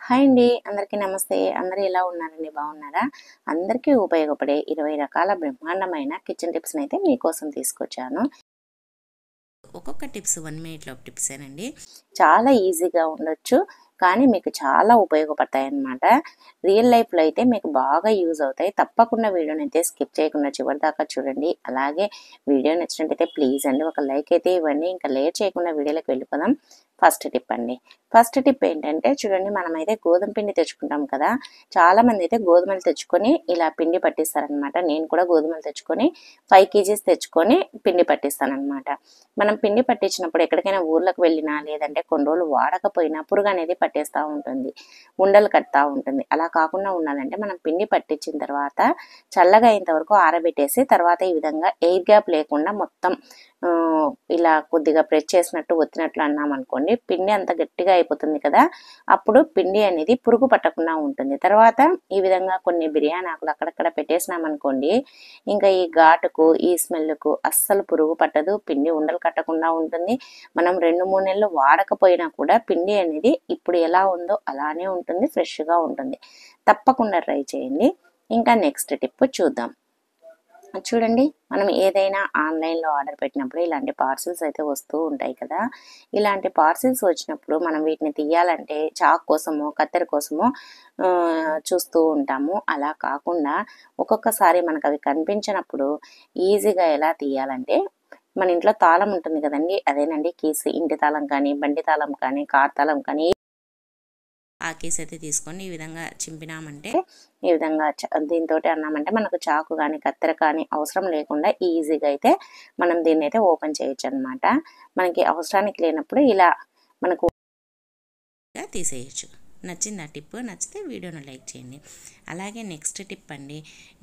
Hi అండి, అందరికీ నమస్తే. అందరూ ఎలా ఉన్నారండి? బాగున్నారా? అందరికీ ఉపయోగపడే 20 రకాల బ్రహ్మాండమైన కిచెన్ టిప్స్ని అయితే మీకోసం తీసుకొచ్చాను. ఒక్కొక్క టిప్స్ 1 మినిట్లో టిప్సేనండి. చాలా ఈజీగా ఉండొచ్చు, కానీ మీకు చాలా ఉపయోగపడతాయి అన్నమాట. రియల్ లైఫ్లో అయితే మీకు బాగా యూజ్ అవుతాయి. తప్పకుండా వీడియోని అయితే స్కిప్ చేయకుండా చివరి దాకా చూడండి. అలాగే వీడియో నచ్చినట్టయితే ప్లీజ్ అండి ఒక లైక్ అయితే ఇవ్వండి. ఇంకా లేట్ చేయకుండా వీడియోలోకి వెళ్ళిపోదాం. ఫస్ట్ టిప్ అండి. ఫస్ట్ టిప్ ఏంటంటే చూడండి, మనమైతే గోధుమ పిండి తెచ్చుకుంటాం కదా. చాలామంది అయితే గోధుమలు తెచ్చుకొని ఇలా పిండి పట్టిస్తారనమాట. నేను కూడా గోధుమలు తెచ్చుకొని 5 kgs తెచ్చుకొని పిండి పట్టిస్తానమాట. మనం పిండి పట్టించినప్పుడు ఎక్కడికైనా ఊర్లకు వెళ్ళినా లేదంటే కొన్ని రోజులు వాడకపోయినా పురుగు అనేది పట్టేస్తూ ఉంటుంది, ఉండలు కడతా ఉంటుంది. అలా కాకుండా ఉండాలంటే మనం పిండి పట్టించిన తర్వాత చల్లగా అయ్యేంత వరకు ఆరబెట్టేసి తర్వాత ఈ విధంగా ఎయిర్ గ్యాప్ లేకుండా మొత్తం ఇలా కొద్దిగా ప్రెస్ చేసినట్టు ఒత్తినట్లు అన్నాం అనుకోండి, పిండి అంత గట్టిగా అయిపోతుంది కదా. అప్పుడు పిండి అనేది పురుగు పట్టకుండా ఉంటుంది. తర్వాత ఈ విధంగా కొన్ని బిర్యానీ ఆకులు అక్కడక్కడ పెట్టేసినామనుకోండి, ఇంకా ఈ ఘాటుకు ఈ స్మెల్కు అస్సలు పురుగు పట్టదు, పిండి ఉండలు కట్టకుండా ఉంటుంది. మనం 2-3 నెలలు వాడకపోయినా కూడా పిండి అనేది ఇప్పుడు ఎలా ఉందో అలానే ఉంటుంది, ఫ్రెష్గా ఉంటుంది. తప్పకుండా ట్రై చేయండి. ఇంకా నెక్స్ట్ టిప్ చూద్దాం. చూడండి, మనం ఏదైనా ఆన్లైన్లో ఆర్డర్ పెట్టినప్పుడు ఇలాంటి పార్సిల్స్ అయితే వస్తూ ఉంటాయి కదా. ఇలాంటి పార్సిల్స్ వచ్చినప్పుడు మనం వీటిని తీయాలంటే చాక్ కోసమో కత్తెర కోసమో చూస్తూ ఉంటాము. అలా కాకుండా ఒక్కొక్కసారి మనకు అవి కనిపించినప్పుడు ఈజీగా ఎలా తీయాలంటే, మన ఇంట్లో తాళం ఉంటుంది కదండి, అదేనండి కీస్. ఇంటి తాళం కానీ, బండి తాళం కానీ, కార్ తాళం కానీ ఆ కేస్ అయితే తీసుకొని ఈ విధంగా చింపినామంటే ఈ విధంగా దీంతో అన్నామంటే మనకు చాకు కానీ కత్తెర కానీ అవసరం లేకుండా ఈజీగా అయితే మనం దీన్ని అయితే ఓపెన్ చేయొచ్చు అనమాట. మనకి అవసరానికి లేనప్పుడు ఇలా మనకు తీసేయచ్చు. నచ్చింది ఆ టిప్? నచ్చితే వీడియోను లైక్ చేయండి. అలాగే నెక్స్ట్ టిప్ అండి.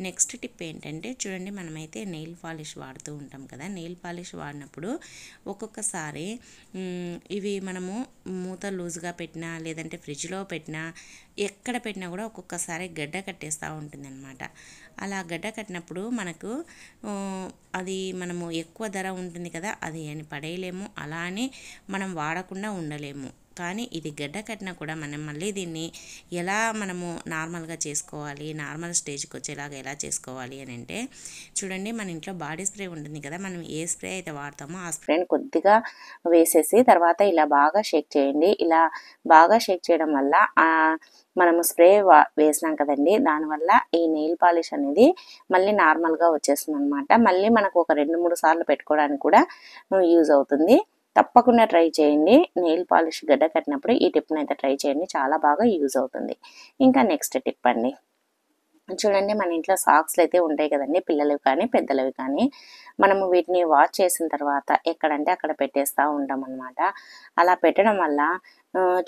నెక్స్ట్ టిప్ ఏంటంటే చూడండి, మనమైతే నెయిల్ పాలిష్ వాడుతూ ఉంటాం కదా. నెయిల్ పాలిష్ వాడినప్పుడు ఒక్కొక్కసారి ఇవి మనము మూత లూజ్గా పెట్టినా లేదంటే ఫ్రిడ్జ్లో పెట్టినా ఎక్కడ పెట్టినా కూడా ఒక్కొక్కసారి గడ్డ కట్టేస్తూ ఉంటుంది అనమాట. అలా గడ్డ కట్టినప్పుడు మనకు అది మనము ఎక్కువ ధర ఉంటుంది కదా, అది అని పడేయలేము, అలా అని మనం వాడకుండా ఉండలేము. కానీ ఇది గడ్డ కట్టినా కూడా మనం మళ్ళీ దీన్ని ఎలా మనము నార్మల్గా చేసుకోవాలి, నార్మల్ స్టేజ్కి వచ్చేలాగా ఎలా చేసుకోవాలి అని అంటే చూడండి, మన ఇంట్లో బాడీ స్ప్రే ఉంటుంది కదా. మనం ఏ స్ప్రే అయితే వాడతామో ఆ స్ప్రేని కొద్దిగా వేసేసి తర్వాత ఇలా బాగా షేక్ చేయండి. ఇలా బాగా షేక్ చేయడం వల్ల మనము స్ప్రే వేసినాం కదండి, దానివల్ల ఈ నెయిల్ పాలిష్ అనేది మళ్ళీ నార్మల్గా వచ్చేస్తుంది అనమాట. మళ్ళీ మనకు ఒక 2-3 సార్లు పెట్టుకోవడానికి కూడా యూజ్ అవుతుంది. తప్పకుండా ట్రై చేయండి. నెయిల్ పాలిష్ గడ్డ కట్టినప్పుడు ఈ టిప్ని అయితే ట్రై చేయండి, చాలా బాగా యూజ్ అవుతుంది. ఇంకా నెక్స్ట్ టిప్ అండి. చూడండి, మన ఇంట్లో సాక్స్లు అయితే ఉంటాయి కదండి, పిల్లలవి కానీ పెద్దలవి కానీ. మనము వీటిని వాష్ చేసిన తర్వాత ఎక్కడంటే అక్కడ పెట్టేస్తూ ఉంటాం అనమాట. అలా పెట్టడం వల్ల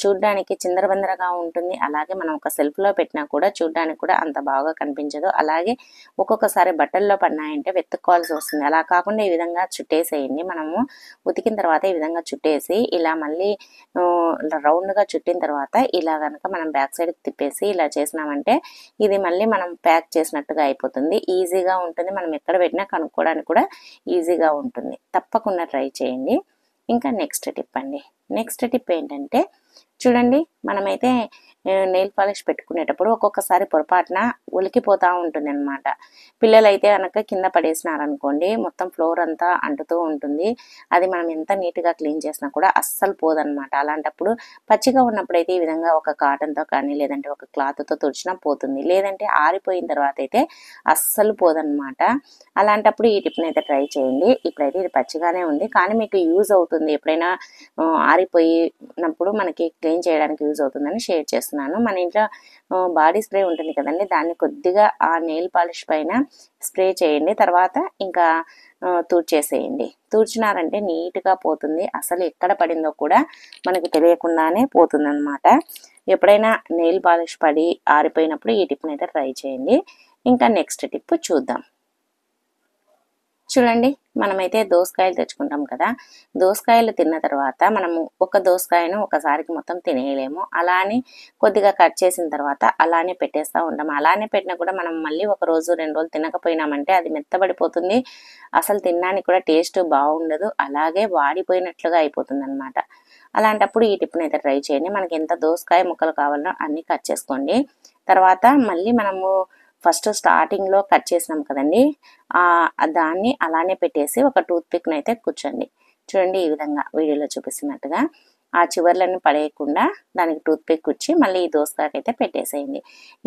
చూడ్డానికి చిందరబందరగా ఉంటుంది. అలాగే మనం ఒక సెల్ఫ్లో పెట్టినా కూడా చూడ్డానికి కూడా అంత బాగా కనిపించదు. అలాగే ఒక్కొక్కసారి బట్టల్లో పడినాయంటే వెతుక్కోవాల్సి వస్తుంది. అలా కాకుండా ఈ విధంగా చుట్టేసేయండి. మనము ఉతికిన తర్వాత ఈ విధంగా చుట్టేసి ఇలా మళ్ళీ రౌండ్గా చుట్టిన తర్వాత ఇలా కనుక మనం బ్యాక్ సైడ్కి తిప్పేసి ఇలా చేసినామంటే ఇది మళ్ళీ మనం ప్యాక్ చేసినట్టుగా అయిపోతుంది. ఈజీగా ఉంటుంది, మనం ఎక్కడ పెట్టినా కనుక్కోవడానికి కూడా ఈజీగా ఉంటుంది. తప్పకుండా ట్రై చేయండి. ఇంకా నెక్స్ట్ టిప్ అండి. నెక్స్ట్ టిప్ ఏంటంటే చూడండి, మనమైతే నెయిల్ పాలిష్ పెట్టుకునేటప్పుడు ఒక్కొక్కసారి పొరపాటున ఒలికిపోతూ ఉంటుంది అనమాట. పిల్లలైతే కనుక కింద పడేసినారనుకోండి, మొత్తం ఫ్లోర్ అంతా అంటుతూ ఉంటుంది. అది మనం ఎంత నీట్గా క్లీన్ చేసినా కూడా అస్సలు పోదనమాట. అలాంటప్పుడు పచ్చిగా ఉన్నప్పుడైతే ఈ విధంగా ఒక కాటన్తో కానీ లేదంటే ఒక క్లాత్తో తుడిచినా పోతుంది. లేదంటే ఆరిపోయిన తర్వాత అయితే అస్సలు పోదనమాట. అలాంటప్పుడు ఈ టిప్ని అయితే ట్రై చేయండి. ఇప్పుడైతే ఇది పచ్చిగానే ఉంది, కానీ మీకు యూజ్ అవుతుంది. ఎప్పుడైనా ఆరిపోయినప్పుడు మనకి క్లీన్ చేయడానికి యూజ్ అవుతుందని షేర్ చేస్తున్నాను. మన ఇంట్లో బాడీ స్ప్రే ఉంటుంది కదండి, దాన్ని కొద్దిగా ఆ నెయిల్ పాలిష్ పైన స్ప్రే చేయండి. తర్వాత ఇంకా తుడిచేసేయండి. తుడిచినారంటే నీట్గా పోతుంది. అసలు ఎక్కడ పడిందో కూడా మనకు తెలియకుండానే పోతుంది అనమాట. ఎప్పుడైనా నెయిల్ పాలిష్ పడి ఆరిపోయినప్పుడు ఈ టిప్ని అయితే ట్రై చేయండి. ఇంకా నెక్స్ట్ టిప్ చూద్దాం. చూడండి, మనమైతే దోసకాయలు తెచ్చుకుంటాం కదా. దోసకాయలు తిన్న తర్వాత మనము ఒక దోసకాయను ఒకసారికి మొత్తం తినేయలేము. అలానే కొద్దిగా కట్ చేసిన తర్వాత అలానే పెట్టేస్తూ ఉంటాము. అలానే పెట్టినా కూడా మనం మళ్ళీ 1 రోజు 2 రోజులు తినకపోయినామంటే అది మెత్తబడిపోతుంది. అసలు తినడానికి కూడా టేస్ట్ బాగుండదు, అలాగే వాడిపోయినట్లుగా అయిపోతుంది అనమాట. అలాంటప్పుడు ఈ టిప్ని అయితే ట్రై చేయండి. మనకి ఎంత దోసకాయ ముక్కలు కావాలో అన్నీ కట్ చేసుకోండి. తర్వాత మళ్ళీ మనము ఫస్ట్ స్టార్టింగ్లో కట్ చేసినాం కదండి, దాన్ని అలానే పెట్టేసి ఒక టూత్ పిక్ని అయితే కూర్చోండి. చూడండి, ఈ విధంగా వీడియోలో చూపిస్తున్నట్టుగా ఆ చివర్లను పడేయకుండా దానికి టూత్ పిక్ కుచ్చి మళ్ళీ ఈ దోసకాయకి అయితే పెట్టేసేయండి.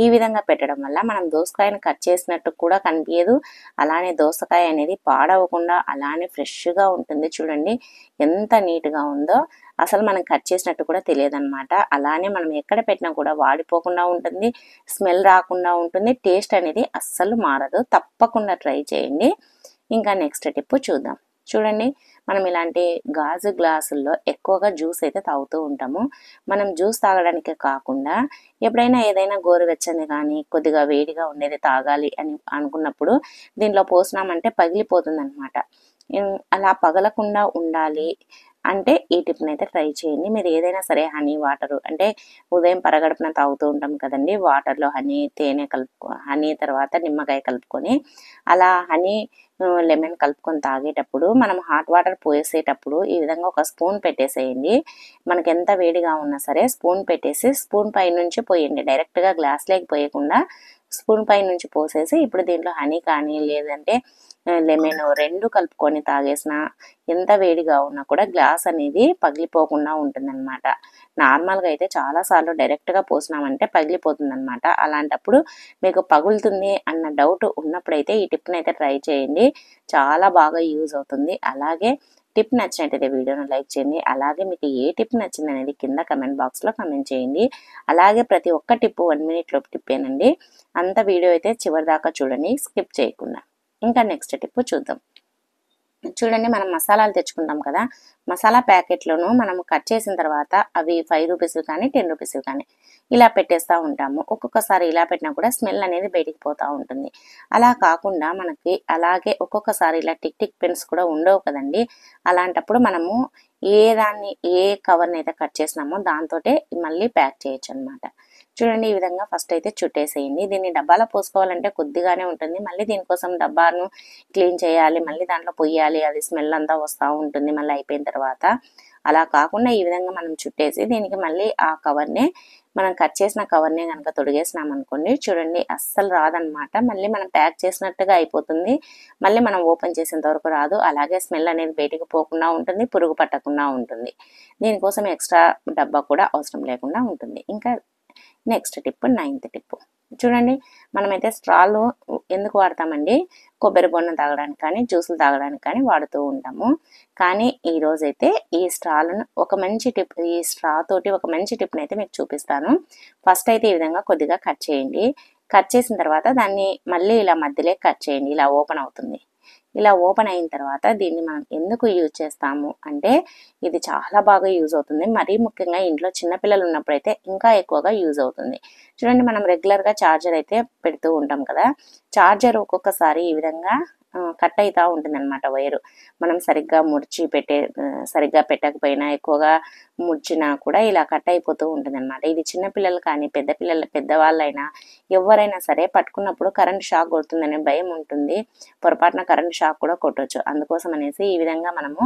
ఈ విధంగా పెట్టడం వల్ల మనం దోసకాయని కట్ చేసినట్టు కూడా కనిపించదు, అలానే దోసకాయ అనేది పాడవకుండా అలానే ఫ్రెష్గా ఉంటుంది. చూడండి ఎంత నీట్గా ఉందో, అసలు మనం కట్ చేసినట్టు కూడా తెలియదు అనమాట. అలానే మనం ఎక్కడ పెట్టినా కూడా వాడిపోకుండా ఉంటుంది, స్మెల్ రాకుండా ఉంటుంది, టేస్ట్ అనేది అస్సలు మారదు. తప్పకుండా ట్రై చేయండి. ఇంకా నెక్స్ట్ టిప్ చూద్దాం. చూడండి, మనం ఇలాంటి గాజు గ్లాసుల్లో ఎక్కువగా జ్యూస్ అయితే తాగుతూ ఉంటాము. మనం జ్యూస్ తాగడానికి కాకుండా ఎప్పుడైనా ఏదైనా గోరువెచ్చని కానీ కొద్దిగా వేడిగా ఉండేది తాగాలి అని అనుకున్నప్పుడు దీనిలో పోసినామంటే పగిలిపోతుంది అనమాట. అలా పగలకుండా ఉండాలి అంటే ఈ టిప్ని అయితే ట్రై చేయండి. మీరు ఏదైనా సరే హనీ వాటరు అంటే ఉదయం పరగడుపున తాగుతూ ఉంటాం కదండి, వాటర్లో తేనె హనీ తర్వాత నిమ్మకాయ కలుపుకొని అలా హనీ లెమన్ కలుపుకొని తాగేటప్పుడు మనం హాట్ వాటర్ పోసేటప్పుడు ఈ విధంగా ఒక స్పూన్ పెట్టేసేయండి. మనకి ఎంత వేడిగా ఉన్నా సరే స్పూన్ పెట్టేసి స్పూన్ పై నుంచి పోయండి. డైరెక్ట్గా గ్లాస్లోకి పోయకుండా స్పూన్ పై నుంచి పోసేసి ఇప్పుడు దీంట్లో హనీ కానీ లేదంటే లెమన్ రెండు కలుపుకొని తాగేసిన ఎంత వేడిగా ఉన్నా కూడా గ్లాస్ అనేది పగిలిపోకుండా ఉంటుందన్నమాట. నార్మల్గా అయితే చాలాసార్లు డైరెక్ట్గా పోసినామంటే పగిలిపోతుంది అనమాట. అలాంటప్పుడు మీకు పగులుతుంది అన్న డౌట్ ఉన్నప్పుడైతే ఈ టిప్ని అయితే ట్రై చేయండి, చాలా బాగా యూజ్ అవుతుంది. అలాగే టిప్ నచ్చినట్టయితే వీడియోను లైక్ చేయండి. అలాగే మీకు ఏ టిప్ నచ్చింది అనేది కింద కమెంట్ బాక్స్లో కమెంట్ చేయండి. అలాగే ప్రతి ఒక్క టిప్ 1 minute లోపు టిప్పేనండి. అంత వీడియో అయితే చివరి దాకా చూడండి, స్కిప్ చేయకుండా. ఇంకా నెక్స్ట్ టిప్ చూద్దాం. చూడండి, మనం మసాలాలు తెచ్చుకుంటాం కదా, మసాలా ప్యాకెట్లను మనం కట్ చేసిన తర్వాత అవి 5 రూపీస్ కానీ 10 రూపీస్ కానీ ఇలా పెట్టేస్తూ ఉంటాము. ఒక్కొక్కసారి ఇలా పెట్టినా కూడా స్మెల్ అనేది బయటికి పోతూ ఉంటుంది. అలా కాకుండా మనకి అలాగే ఒక్కొక్కసారి ఇలా టిక్ పెన్స్ కూడా ఉండవు కదండి, అలాంటప్పుడు మనము ఏ కవర్ని అయితే కట్ చేసినామో దాంతో మళ్ళీ ప్యాక్ చేయొచ్చు అనమాట. చూడండి, ఈ విధంగా ఫస్ట్ అయితే చుట్టేసేయండి. దీన్ని డబ్బాలో పోసుకోవాలంటే కొద్దిగానే ఉంటుంది, మళ్ళీ దీనికోసం డబ్బాను క్లీన్ చేయాలి, మళ్ళీ దాంట్లో పొయ్యాలి, అది స్మెల్ అంతా వస్తూ ఉంటుంది మళ్ళీ అయిపోయిన తర్వాత. అలా కాకుండా ఈ విధంగా మనం చుట్టేసి దీనికి మళ్ళీ ఆ కవర్నే మనం కట్ చేసిన కవర్నే కనుక తొడిగేసినాం అనుకోండి, చూడండి అస్సలు రాదనమాట. మళ్ళీ మనం ప్యాక్ చేసినట్టుగా అయిపోతుంది, మళ్ళీ మనం ఓపెన్ చేసేంత వరకు రాదు. అలాగే స్మెల్ అనేది బయటికి పోకుండా ఉంటుంది, పురుగు పట్టకుండా ఉంటుంది. దీనికోసం ఎక్స్ట్రా డబ్బా కూడా అవసరం లేకుండా ఉంటుంది. ఇంకా నెక్స్ట్ టిప్ 9th టిప్ చూడండి, మనమైతే స్ట్రాలు ఎందుకు వాడతామండి, కొబ్బరి బొండం తాగడానికి కానీ జ్యూసులు తాగడానికి కానీ వాడుతూ ఉంటాము. కానీ ఈరోజైతే ఈ స్ట్రాలను ఈ స్ట్రా తోటి ఒక మంచి టిప్ని అయితే మీకు చూపిస్తాను. ఫస్ట్ అయితే ఈ విధంగా కొద్దిగా కట్ చేయండి. కట్ చేసిన తర్వాత దాన్ని మళ్ళీ ఇలా మధ్యలో కట్ చేయండి, ఇలా ఓపెన్ అవుతుంది. ఇలా ఓపెన్ అయిన తర్వాత దీన్ని మనం ఎందుకు యూజ్ చేస్తాము అంటే ఇది చాలా బాగా యూజ్ అవుతుంది. మరీ ముఖ్యంగా ఇంట్లో చిన్నపిల్లలు ఉన్నప్పుడైతే ఇంకా ఎక్కువగా యూజ్ అవుతుంది. చూడండి, మనం రెగ్యులర్గా ఛార్జర్ అయితే పెడుతూ ఉంటాం కదా, ఛార్జర్ ఒక్కొక్కసారి ఈ విధంగా కట్ అవుతూ ఉంటుంది అనమాట వైరు. మనం సరిగ్గా పెట్టకపోయినా ఎక్కువగా ముడిచినా కూడా ఇలా కట్ అయిపోతూ ఉంటుంది అనమాట. ఇది చిన్నపిల్లలు కానీ పెద్దవాళ్ళైనా ఎవరైనా సరే పట్టుకున్నప్పుడు కరెంట్ షాక్ కొడుతుందనే భయం ఉంటుంది, పొరపాటున కరెంట్ షాక్ కూడా కొట్టవచ్చు. అందుకోసం అనేసి ఈ విధంగా మనము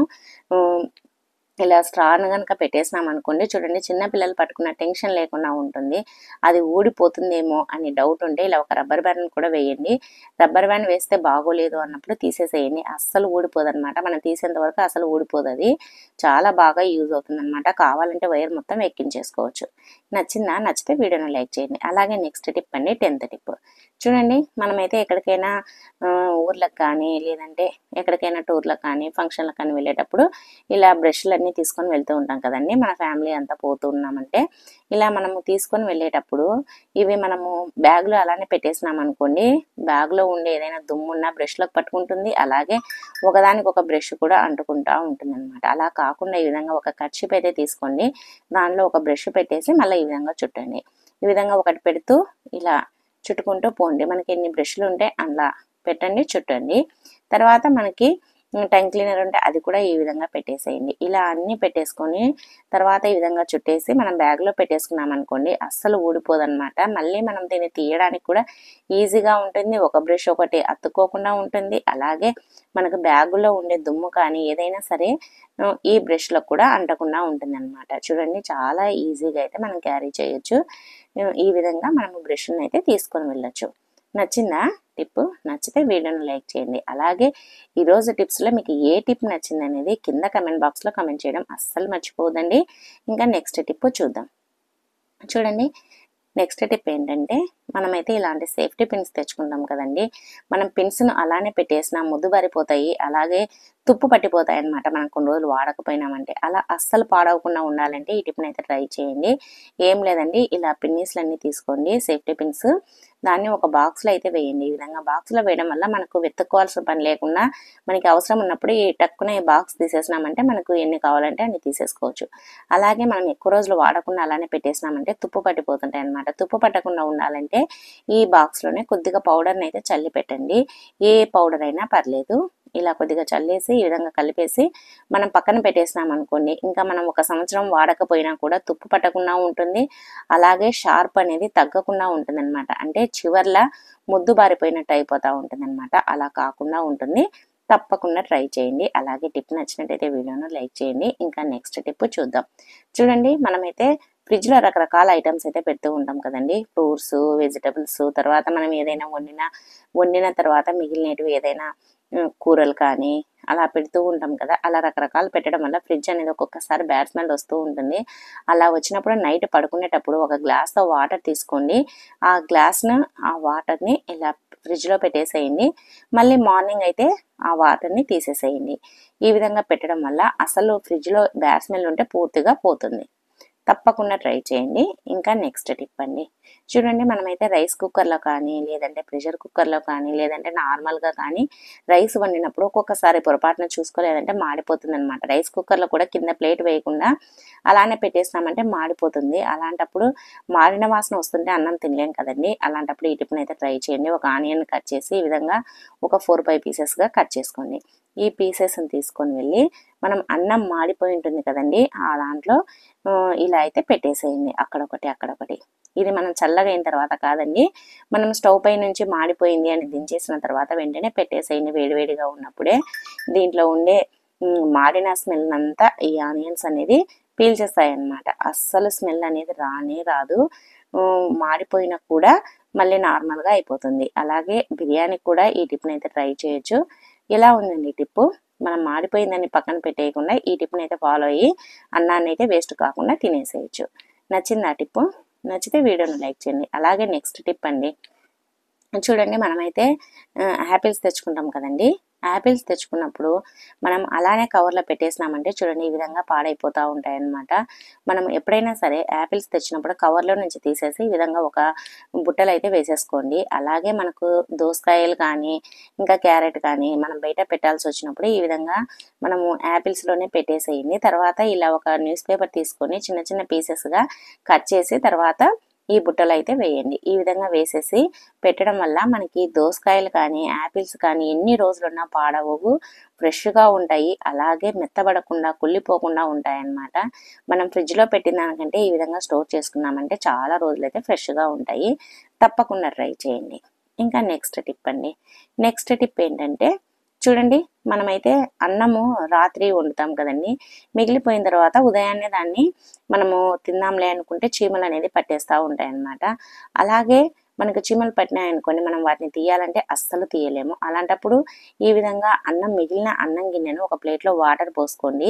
ఇలా స్ట్రాను కనుక పెట్టేసినాం అనుకోండి, చూడండి చిన్నపిల్లలు పట్టుకున్న టెన్షన్ లేకుండా ఉంటుంది. అది ఊడిపోతుందేమో అని డౌట్ ఉంటే ఇలా ఒక రబ్బర్ బ్యాండ్ కూడా వేయండి. రబ్బర్ బ్యాండ్ వేస్తే బాగోలేదు అన్నప్పుడు తీసేసేయండి, అస్సలు ఊడిపోదు అనమాట. మనం తీసేంత వరకు అసలు ఊడిపోదు, అది చాలా బాగా యూజ్ అవుతుంది అనమాట. కావాలంటే వైర్ మొత్తం ఎక్కించేసుకోవచ్చు. నచ్చితే వీడియోని లైక్ చేయండి. అలాగే నెక్స్ట్ టిప్ అండి, 10th టిప్ చూడండి, మనమైతే ఎక్కడికైనా ఊర్లకు కానీ లేదంటే ఎక్కడికైనా టూర్లకు కానీ ఫంక్షన్లకు కానీ వెళ్ళేటప్పుడు ఇలా బ్రష్లన్నీ తీసుకొని వెళ్తూ ఉంటాం కదండి. మన ఫ్యామిలీ అంతా పోతూ ఉన్నామంటే ఇలా మనము తీసుకొని వెళ్ళేటప్పుడు ఇవి మనము బ్యాగ్లో అలానే పెట్టేసినాం అనుకోండి, బ్యాగ్లో ఉండే ఏదైనా దుమ్మున్న బ్రష్లకు పట్టుకుంటుంది, అలాగే ఒకదానికి ఒక బ్రష్ కూడా అంటుకుంటూ ఉంటుంది అనమాట. అలా కాకుండా ఈ విధంగా ఒక కర్చీప్ అయితే తీసుకోండి, దానిలో ఒక బ్రష్ పెట్టేసి మళ్ళీ ఈ విధంగా చుట్టండి. ఈ విధంగా ఒకటి పెడుతూ ఇలా చుట్టుకుంటూ పోండి. మనకి ఎన్ని బ్రష్లు ఉంటే అలా పెట్టండి, చుట్టండి. తర్వాత మనకి టంగ్ క్లీనర్ ఉంటే అది కూడా ఈ విధంగా పెట్టేసేయండి. ఇలా అన్నీ పెట్టేసుకొని తర్వాత ఈ విధంగా చుట్టేసి మనం బ్యాగ్లో పెట్టేసుకున్నాం అనుకోండి, అస్సలు ఊడిపోదన్నమాట. మళ్ళీ మనం దీన్ని తీయడానికి కూడా ఈజీగా ఉంటుంది. ఒక బ్రష్ ఒకటి అతుక్కోకుండా ఉంటుంది. అలాగే మనకు బ్యాగులో ఉండే దుమ్ము కానీ ఏదైనా సరే ఈ బ్రష్లో కూడా అంటకుండా ఉంటుంది అనమాట. చూడండి, చాలా ఈజీగా అయితే మనం క్యారీ చేయొచ్చు. ఈ విధంగా మనము బ్రష్ని అయితే తీసుకొని వెళ్ళొచ్చు. నచ్చిందా టిప్? నచ్చితే వీడియోని లైక్ చేయండి. అలాగే ఈరోజు టిప్స్లో మీకు ఏ టిప్ నచ్చింది అనేది కింద కమెంట్ బాక్స్లో కమెంట్ చేయడం అస్సలు మర్చిపోదండి. ఇంకా నెక్స్ట్ టిప్ చూద్దాం. చూడండి, నెక్స్ట్ టిప్ ఏంటంటే, మనమైతే ఇలాంటి సేఫ్టీ పిన్స్ తెచ్చుకుంటాం కదండి. మనం పిన్స్ను అలానే పెట్టేసినా ముద్దుబారిపోతాయి, అలాగే తుప్పు పట్టిపోతాయి అన్నమాట. మనం కొన్ని రోజులు వాడకపోయినామంటే. అలా అస్సలు పాడవకుండా ఉండాలంటే ఈ టిప్ని అయితే ట్రై చేయండి. ఏం లేదండి, ఇలా పిన్నీస్లన్నీ తీసుకోండి, సేఫ్టీ పిన్స్. దాన్ని ఒక బాక్స్లో అయితే వేయండి. ఈ విధంగా బాక్స్లో వేయడం వల్ల మనకు వెతుక్కోవాల్సిన పని లేకుండా మనకి అవసరం ఉన్నప్పుడు ఈ టక్కున ఈ బాక్స్ తీసేసినామంటే మనకు ఎన్ని కావాలంటే అన్ని తీసేసుకోవచ్చు. అలాగే మనం ఎక్కువ రోజులు వాడకుండా అలానే పెట్టేసినామంటే తుప్పు పట్టిపోతుంటాయి అన్నమాట. తుప్పు పట్టకుండా ఉండాలంటే ఈ బాక్స్లోనే కొద్దిగా పౌడర్ని అయితే చల్లి పెట్టండి. ఏ పౌడర్ అయినా పర్లేదు. ఇలా కొద్దిగా చల్లేసి ఈ విధంగా కలిపేసి మనం పక్కన పెట్టేసినాం అనుకోండి, ఇంకా మనం ఒక సంవత్సరం వాడకపోయినా కూడా తుప్పు పట్టకుండా ఉంటుంది. అలాగే షార్ప్ అనేది తగ్గకుండా ఉంటుంది అనమాట. అంటే చివర్లా ముద్దు బారిపోయినట్టు అయిపోతూ ఉంటుంది అనమాట. అలా కాకుండా ఉంటుంది. తప్పకుండా ట్రై చేయండి. అలాగే టిప్ నచ్చినట్టయితే వీడియోను లైక్ చేయండి. ఇంకా నెక్స్ట్ టిప్ చూద్దాం. చూడండి, మనమైతే ఫ్రిడ్జ్లో రకరకాల ఐటమ్స్ అయితే పెడుతూ ఉంటాం కదండి. ఫ్రూట్స్, వెజిటబుల్స్, తర్వాత మనం ఏదైనా వండిన తర్వాత మిగిలినవి ఏదైనా కూరలు కానీ అలా పెడుతూ ఉంటాం కదా. అలా రకరకాలు పెట్టడం వల్ల ఫ్రిడ్జ్ అనేది ఒక్కొక్కసారి బ్యాడ్ స్మెల్ వస్తూ ఉంటుంది. అలా వచ్చినప్పుడు నైట్ పడుకునేటప్పుడు ఒక గ్లాస్తో వాటర్ తీసుకోండి. ఆ గ్లాస్ను ఆ వాటర్ని ఇలా ఫ్రిడ్జ్లో పెట్టేసేయండి. మళ్ళీ మార్నింగ్ అయితే ఆ వాటర్ని తీసేసేయండి. ఈ విధంగా పెట్టడం వల్ల అసలు ఫ్రిడ్జ్లో బ్యాడ్ స్మెల్ ఉంటే పూర్తిగా పోతుంది. తప్పకుండా ట్రై చేయండి. ఇంకా నెక్స్ట్ టిప్ అండి. చూడండి, మనమైతే రైస్ కుక్కర్లో కానీ లేదంటే ప్రెషర్ కుక్కర్లో కానీ లేదంటే నార్మల్గా కానీ రైస్ వండినప్పుడు ఒక్కొక్కసారి పొరపాటున చూసుకోలేదంటే మాడిపోతుంది అనమాట. రైస్ కుక్కర్లో కూడా కింద ప్లేట్ వేయకుండా అలానే పెట్టేసినామంటే మాడిపోతుంది. అలాంటప్పుడు మాడిన వాసన వస్తుంటే అన్నం తినలేం కదండి. అలాంటప్పుడు ఈ టిప్ని అయితే ట్రై చేయండి. ఒక ఆనియన్ కట్ చేసి ఈ విధంగా ఒక 4-5 పీసెస్గా కట్ చేసుకోండి. ఈ పీసెస్ని తీసుకొని వెళ్ళి మనం అన్నం మాడిపోయి ఉంటుంది కదండి, ఆ దాంట్లో ఇలా అయితే పెట్టేసేయండి. అక్కడొకటి అక్కడొకటి. ఇది మనం చల్లగా అయిన తర్వాత కాదండి, మనం స్టవ్ పై నుంచి మాడిపోయింది అని దించేసిన తర్వాత వెంటనే పెట్టేసేయండి. వేడివేడిగా ఉన్నప్పుడే దీంట్లో ఉండే మాడిన స్మెల్ అంతా ఈ ఆనియన్స్ అనేది పీల్చేస్తాయి అన్నమాట. అస్సలు స్మెల్ అనేది రానే రాదు. మాడిపోయినా కూడా మళ్ళీ నార్మల్గా అయిపోతుంది. అలాగే బిర్యానీకి కూడా ఈ టిప్ని అయితే ట్రై చేయొచ్చు. ఎలా ఉందండి ఈ టిప్పు? మనం మాడిపోయిందని పక్కన పెట్టేయకుండా ఈ టిప్ని అయితే ఫాలో అయ్యి అన్నాన్ని అయితే వేస్ట్ కాకుండా తినేసేయచ్చు. నచ్చింది ఆ టిప్పు? నచ్చితే వీడియోని లైక్ చేయండి. అలాగే నెక్స్ట్ టిప్ అండి. చూడండి, మనమైతే యాపిల్స్ తెచ్చుకుంటాం కదండి. యాపిల్స్ తెచ్చుకున్నప్పుడు మనం అలానే కవర్లో పెట్టేసినామంటే చూడండి ఈ విధంగా పాడైపోతూ ఉంటాయి అన్నమాట. మనం ఎప్పుడైనా సరే యాపిల్స్ తెచ్చినప్పుడు కవర్లో నుంచి తీసేసి ఈ విధంగా ఒక బుట్టలు అయితే వేసేసుకోండి. అలాగే మనకు దోసకాయలు కానీ ఇంకా క్యారెట్ కానీ మనం బయట పెట్టాల్సి వచ్చినప్పుడు ఈ విధంగా మనము యాపిల్స్లోనే పెట్టేసేయండి. తర్వాత ఇలా ఒక న్యూస్ పేపర్ తీసుకొని చిన్న చిన్న పీసెస్గా కట్ చేసి తర్వాత ఈ బుట్టలు అయితే వేయండి. ఈ విధంగా వేసేసి పెట్టడం వల్ల మనకి దోసకాయలు కానీ యాపిల్స్ కానీ ఎన్ని రోజులున్నా పాడవవు, ఫ్రెష్గా ఉంటాయి. అలాగే మెత్తబడకుండా కుళ్ళిపోకుండా ఉంటాయి అన్నమాట. మనం ఫ్రిడ్జ్లో పెట్టిన దానికంటే ఈ విధంగా స్టోర్ చేసుకున్నామంటే చాలా రోజులైతే ఫ్రెష్గా ఉంటాయి. తప్పకుండా ట్రై చేయండి. ఇంకా నెక్స్ట్ టిప్ అండి. నెక్స్ట్ టిప్ ఏంటంటే, చూడండి, మనమైతే అన్నము రాత్రి వండుతాం కదండి. మిగిలిపోయిన తర్వాత ఉదయాన్నే దాన్ని మనము తిందాంలే అనుకుంటే చీమలు అనేది పట్టేస్తూ ఉంటాయి అన్నమాట. అలాగే మనకు చీమలు పట్టినాయనుకోండి, మనం వాటిని తీయాలంటే అస్సలు తీయలేము. అలాంటప్పుడు ఈ విధంగా మిగిలిన అన్నం గిన్నెను ఒక ప్లేట్లో వాటర్ పోసుకోండి.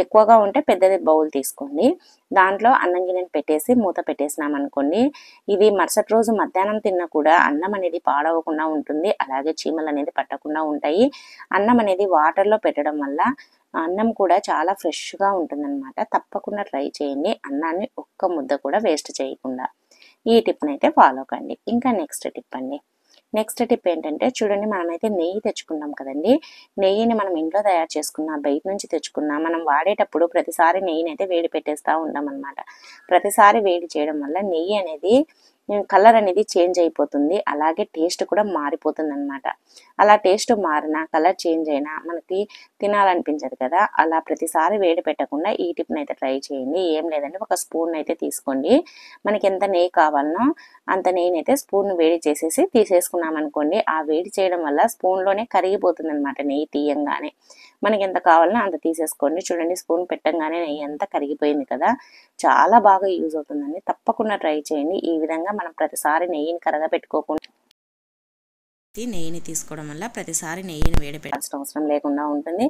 ఎక్కువగా ఉంటే పెద్దది బౌల్ తీసుకోండి. దాంట్లో అన్నం గిన్నెను పెట్టేసి మూత పెట్టేసినామనుకోండి, ఇది మరుసటి రోజు మధ్యాహ్నం తిన్నా కూడా అన్నం అనేది పాడవకుండా ఉంటుంది. అలాగే చీమలు అనేది పట్టకుండా ఉంటాయి. అన్నం అనేది వాటర్లో పెట్టడం వల్ల అన్నం కూడా చాలా ఫ్రెష్గా ఉంటుందన్నమాట. తప్పకుండా ట్రై చేయండి. అన్నాన్ని ఒక్క ముద్ద కూడా వేస్ట్ చేయకుండా ఈ టిప్ని అయితే ఫాలో కండి. ఇంకా నెక్స్ట్ టిప్ అండి. నెక్స్ట్ టిప్ ఏంటంటే, చూడండి, మనమైతే నెయ్యి తెచ్చుకున్నాం కదండి. నెయ్యిని మనం ఇంట్లో తయారు చేసుకున్నా బయట నుంచి తెచ్చుకున్నా మనం వాడేటప్పుడు ప్రతిసారి నెయ్యిని అయితే వేడి పెట్టేస్తూ ఉంటాం అన్నమాట. ప్రతిసారి వేడి చేయడం వల్ల నెయ్యి అనేది కలర్ అనేది చేంజ్ అయిపోతుంది, అలాగే టేస్ట్ కూడా మారిపోతుంది అనమాట. అలా టేస్ట్ మారినా కలర్ చేంజ్ అయినా మనకి తినాలనిపించదు కదా. అలా ప్రతిసారి వేడి పెట్టకుండా ఈ టిప్ని అయితే ట్రై చేయండి. ఏం లేదండి, ఒక స్పూన్ అయితే తీసుకోండి. మనకి ఎంత నెయ్యి కావాలనో అంత నెయ్యిని అయితే స్పూన్ వేడి చేసేసి తీసేసుకున్నాం అనుకోండి. ఆ వేడి చేయడం వల్ల స్పూన్లోనే కరిగిపోతుంది అనమాట నెయ్యి తీయంగానే. మనకి ఎంత కావాలనో అంత తీసేసుకోండి. చూడండి, స్పూన్ పెట్టంగానే నెయ్యి అంతా కరిగిపోయింది కదా. చాలా బాగా యూజ్ అవుతుందండి, తప్పకుండా ట్రై చేయండి. ఈ విధంగా మనం ప్రతిసారి నెయ్యిని కరగబెట్టుకోకుండా నెయ్యిని తీసుకోవడం వల్ల ప్రతిసారి నెయ్యిని వేడిపెట్టాల్సిన అవసరం లేకుండా ఉంటుంది.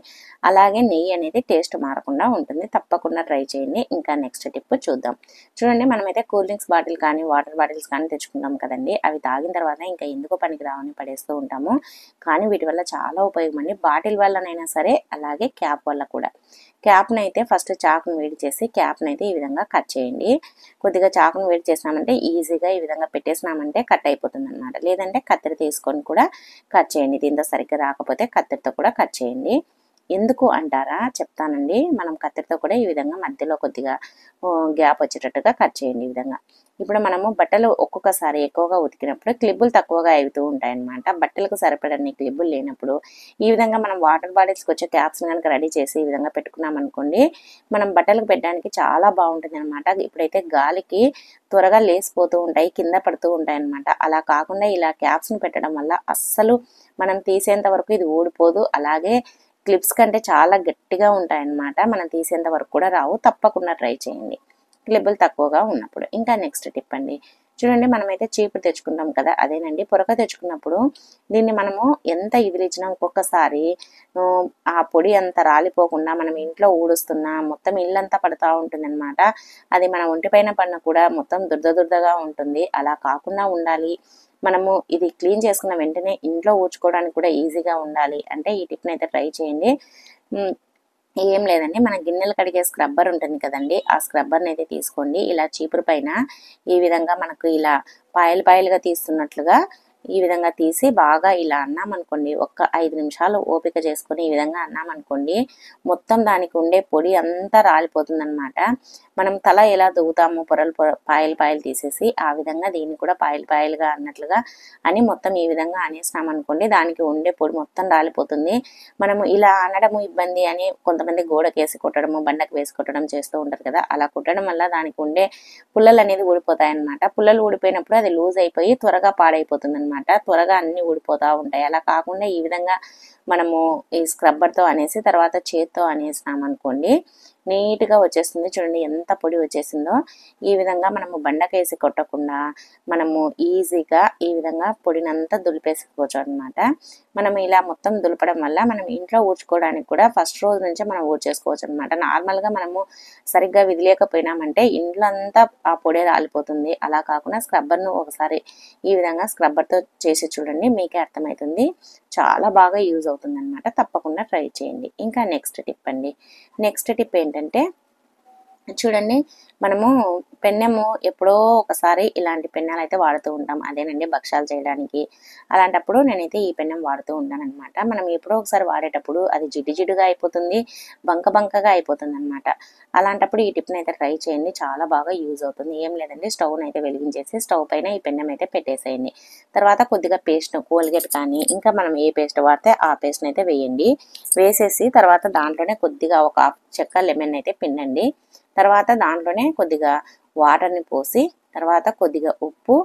అలాగే నెయ్యి అనేది టేస్ట్ మారకుండా ఉంటుంది. తప్పకుండా ట్రై చేయండి. ఇంకా నెక్స్ట్ టిప్ చూద్దాం. చూడండి, మనమైతే కూల్ డ్రింక్స్ బాటిల్ కానీ వాటర్ బాటిల్స్ కానీ తెచ్చుకుంటాం కదండి. అవి తాగిన తర్వాత ఇంకా ఎందుకో పనికి రావని పడేస్తూ ఉంటాము. కానీ వీటి వల్ల చాలా ఉపయోగం అండి. బాటిల్ వల్లనైనా సరే, అలాగే క్యాప్ వల్ల కూడా. క్యాప్ని అయితే ఫస్ట్ చాకును వేడి చేసి క్యాప్ని అయితే ఈ విధంగా కట్ చేయండి. కొద్దిగా చాకును వేడి చేసినామంటే ఈజీగా ఈ విధంగా పెట్టేసినామంటే కట్ అయిపోతుంది అనమాట. లేదంటే కత్తెర తీసుకొని కూడా కట్ చేయండి. దీంతో సరిగ్గా రాకపోతే కత్తెరతో కూడా కట్ చేయండి. ఎందుకు అంటారా, చెప్తానండి. మనం కత్తెరతో కూడా ఈ విధంగా మధ్యలో కొద్దిగా గ్యాప్ వచ్చేటట్టుగా కట్ చేయండి. ఈ విధంగా ఇప్పుడు మనము బట్టలు ఒక్కొక్కసారి ఎక్కువగా ఉతికినప్పుడు క్లిబ్బులు తక్కువగా అవుతూ ఉంటాయన్నమాట. బట్టలకు సరిపడని క్లిబ్బులు లేనప్పుడు ఈ విధంగా మనం వాటర్ బాటిల్స్కి వచ్చే క్యాప్స్ కనుక రెడీ చేసి ఈ విధంగా పెట్టుకున్నాం అనుకోండి, మనం బట్టలకు పెట్టడానికి చాలా బాగుంటుంది అనమాట. ఇప్పుడైతే గాలికి త్వరగా లేసిపోతూ ఉంటాయి, కింద పడుతూ ఉంటాయి అనమాట. అలా కాకుండా ఇలా క్యాప్స్ని పెట్టడం వల్ల అస్సలు మనం తీసేంత వరకు ఇది ఊడిపోదు. అలాగే క్లిప్స్ కంటే చాలా గట్టిగా ఉంటాయన్నమాట. మనం తీసేంత వరకు కూడా రావు. తప్పకుండా ట్రై చేయండి క్లిబ్బులు తక్కువగా ఉన్నప్పుడు. ఇంకా నెక్స్ట్ టిప్ అండి. చూడండి, మనమైతే చీపురు తెచ్చుకుంటాం కదా, అదేనండి పొరక తెచ్చుకున్నప్పుడు దీన్ని మనము ఎంత ఇదిలిచ్చినా ఒక్కొక్కసారి ఆ పొడి అంతా రాలిపోకుండా మనం ఇంట్లో ఊడుస్తున్నా మొత్తం ఇల్లంతా పడుతూ ఉంటుంది అనమాట. అది మన ఒంటిపైన పడిన కూడా మొత్తం దురదగా ఉంటుంది. అలా కాకుండా ఉండాలి, మనము ఇది క్లీన్ చేసుకున్న వెంటనే ఇంట్లో ఊడ్చుకోవడానికి కూడా ఈజీగా ఉండాలి అంటే ఈ టిప్ని అయితే ట్రై చేయండి. ఏం లేదండి, మన గిన్నెలు కడిగే స్క్రబ్బర్ ఉంటుంది కదండి, ఆ స్క్రబ్బర్ని అయితే తీసుకోండి. ఇలా చీపురు పైన ఈ విధంగా మనకు ఇలా పాయలుగా తీస్తున్నట్లుగా ఈ విధంగా తీసి బాగా ఇలా అన్నామనుకోండి, ఒక్క 5 నిమిషాలు ఓపిక చేసుకొని ఈ విధంగా అన్నామనుకోండి, మొత్తం దానికి ఉండే పొడి అంతా రాలిపోతుంది అనమాట. మనం తల ఎలా దువ్వుతాము పాయలు తీసేసి, ఆ విధంగా దీన్ని కూడా పాయలుగా అన్నట్లుగా అని మొత్తం ఈ విధంగా అనేసినామనుకోండి, దానికి ఉండే పొడి మొత్తం రాలిపోతుంది. మనము ఇలా అనడము ఇబ్బంది అని కొంతమంది గోడకు వేసి కొట్టడము, బండకు వేసి కొట్టడం చేస్తూ ఉంటారు కదా. అలా కొట్టడం వల్ల దానికి ఉండే పుల్లలు అనేది ఊడిపోతాయి అనమాట. పుల్లలు ఊడిపోయినప్పుడు అది లూజ్ అయిపోయి త్వరగా పాడైపోతుంది అనమాట. త్వరగా అన్ని ఊడిపోతూ ఉంటాయి. అలా కాకుండా ఈ విధంగా మనము ఈ స్క్రబ్బర్తో అనేసి తర్వాత చేత్తో అనేసినామనుకోండి, నీట్గా వచ్చేస్తుంది. చూడండి ఎంత పొడి వచ్చేసిందో. ఈ విధంగా మనము బండకేసి కొట్టకుండా మనము ఈజీగా ఈ విధంగా పొడినంతా దులిపేసుకోవచ్చు అనమాట. మనం ఇలా మొత్తం దులపడం వల్ల మనం ఇంట్లో ఊడ్చుకోవడానికి కూడా ఫస్ట్ రోజు నుంచే మనం ఊడ్చేసుకోవచ్చు అనమాట. నార్మల్గా మనము సరిగ్గా విదిలేకపోయినామంటే ఇంట్లో అంతా ఆ పొడి రాలిపోతుంది. అలా కాకుండా స్క్రబ్బర్ను ఒకసారి ఈ విధంగా స్క్రబ్బర్తో చేసి చూడండి, మీకే అర్థమవుతుంది. చాలా బాగా యూజ్ అవుతుంది అనమాట. తప్పకుండా ట్రై చేయండి. ఇంకా నెక్స్ట్ టిప్ అండి. నెక్స్ట్ టిప్ ఏంటంటే, చూడండి, మనము పెన్నెము ఎప్పుడో ఒకసారి ఇలాంటి పెన్నాలు అయితే వాడుతూ ఉంటాం. అదేనండి భక్షాలు చేయడానికి. అలాంటప్పుడు నేనైతే ఈ పెన్నెం వాడుతూ ఉంటాను అనమాట. మనం ఎప్పుడో ఒకసారి వాడేటప్పుడు అది జిడ్డుగా అయిపోతుంది, బంకగా అయిపోతుంది అనమాట. అలాంటప్పుడు ఈ టిప్ని అయితే ట్రై చేయండి, చాలా బాగా యూజ్ అవుతుంది. ఏం లేదండి, స్టవ్ని అయితే వెలిగించేసి స్టవ్ పైన ఈ పెన్నెం అయితే పెట్టేసేయండి. తర్వాత కొద్దిగా పేస్ట్, కోల్గేట్ కానీ ఇంకా మనం ఏ పేస్ట్ వాడితే ఆ పేస్ట్ని అయితే వేయండి. వేసేసి తర్వాత దాంట్లోనే కొద్దిగా ఒక చెక్క లెమన్ అయితే పిండండి. తర్వాత దాంట్లోనే కొద్దిగా వాటర్ని పోసి తర్వాత కొద్దిగా ఉప్పు,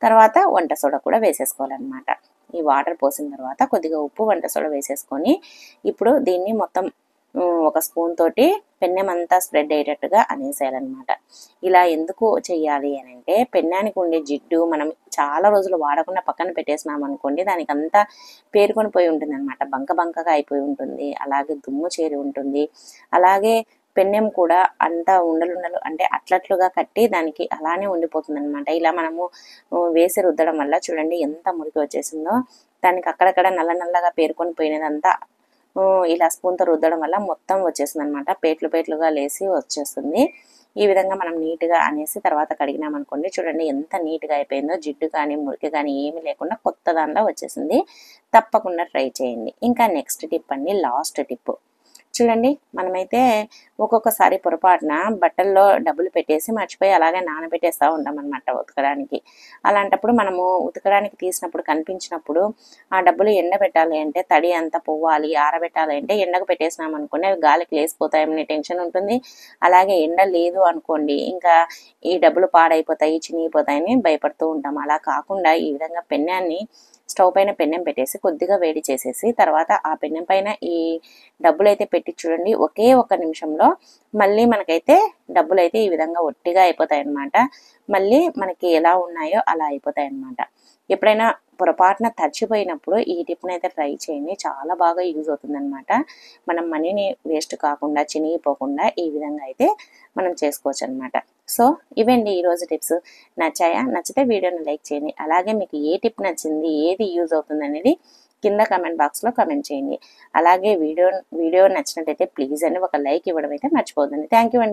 తర్వాత వంట సోడా కూడా వేసేసుకోవాలన్నమాట. ఈ వాటర్ పోసిన తర్వాత కొద్దిగా ఉప్పు, వంట సోడా వేసేసుకొని ఇప్పుడు దీన్ని మొత్తం ఒక స్పూన్ తోటి పెన్నెమంతా స్ప్రెడ్ అయ్యేటట్టుగా అనేసేయాలన్నమాట. ఇలా ఎందుకు చెయ్యాలి అని అంటే, పెన్నానికి ఉండే జిడ్డు మనం చాలా రోజులు వాడకుండా పక్కన పెట్టేసినాం అనుకోండి, దానికి అంతా పేరుకొని పోయి ఉంటుంది అనమాట. బంకగా అయిపోయి ఉంటుంది. అలాగే దుమ్ము చేరి ఉంటుంది. అలాగే పెన్నెం కూడా అంతా ఉండలు అంటే అట్లట్లుగా కట్టి దానికి అలానే ఉండిపోతుంది అనమాట. ఇలా మనము వేసి రుద్దడం వల్ల చూడండి ఎంత మురికి వచ్చేసిందో. దానికి అక్కడక్కడ నల్లగా పేరుకొని పోయినదంతా ఇలా స్పూన్తో రుద్దడం వల్ల మొత్తం వచ్చేస్తుంది అనమాట. పేట్లుగా లేసి వచ్చేస్తుంది. ఈ విధంగా మనం నీట్గా అనేసి తర్వాత కడిగినామనుకోండి, చూడండి ఎంత నీట్గా అయిపోయిందో. జిడ్డు కానీ మురికి కానీ ఏమీ లేకుండా కొత్త దానిలో వచ్చేసింది. తప్పకుండా ట్రై చేయండి. ఇంకా నెక్స్ట్ టిప్ అండి, లాస్ట్ టిప్. చూడండి మనమైతే ఒక్కొక్కసారి పొరపాటున బట్టల్లో డబ్బులు పెట్టేసి మర్చిపోయి అలాగే నానబెట్టేస్తూ ఉంటాం అనమాట ఉతకడానికి. అలాంటప్పుడు మనము ఉతకడానికి తీసినప్పుడు కనిపించినప్పుడు ఆ డబ్బులు ఎండబెట్టాలి అంటే తడి అంతా పోవాలి, ఆరబెట్టాలి అంటే ఎండకు పెట్టేసినాం అనుకోండి అవి గాలికి లేసిపోతాయని టెన్షన్ ఉంటుంది. అలాగే ఎండ లేదు అనుకోండి ఇంకా ఈ డబ్బులు పాడైపోతాయి, చినిగిపోతాయని భయపడుతూ ఉంటాం. అలా కాకుండా ఈ విధంగా పెన్నాన్ని స్టవ్ పైన పెన్నెం పెట్టేసి కొద్దిగా వేడి చేసేసి తర్వాత ఆ పెన్నెం పైన ఈ డబ్బులైతే పెట్టి చూడండి. ఒకే ఒక్క నిమిషంలో మళ్ళీ మనకైతే డబ్బులైతే ఈ విధంగా ఒట్టిగా అయిపోతాయి అన్నమాట. మళ్ళీ మనకి ఎలా ఉన్నాయో అలా అయిపోతాయి అన్నమాట. ఎప్పుడైనా పొరపాటున తడిచిపోయినప్పుడు ఈ టిప్ని అయితే ట్రై చేయండి, చాలా బాగా యూజ్ అవుతుందన్నమాట. మనం మనీని వేస్ట్ కాకుండా చినిగిపోకుండా ఈ విధంగా అయితే మనం చేసుకోవచ్చు అనమాట. సో ఇవండి ఈరోజు టిప్స్. నచ్చాయా? నచ్చితే వీడియోని లైక్ చేయండి. అలాగే మీకు ఏ టిప్ నచ్చింది, ఏది యూజ్ అవుతుంది అనేది కింద కమెంట్ బాక్స్లో కమెంట్ చేయండి. అలాగే వీడియో నచ్చినట్టయితే ప్లీజ్ అండి ఒక లైక్ ఇవ్వడం అయితే మర్చిపోదండి. థ్యాంక్ యూ అండి.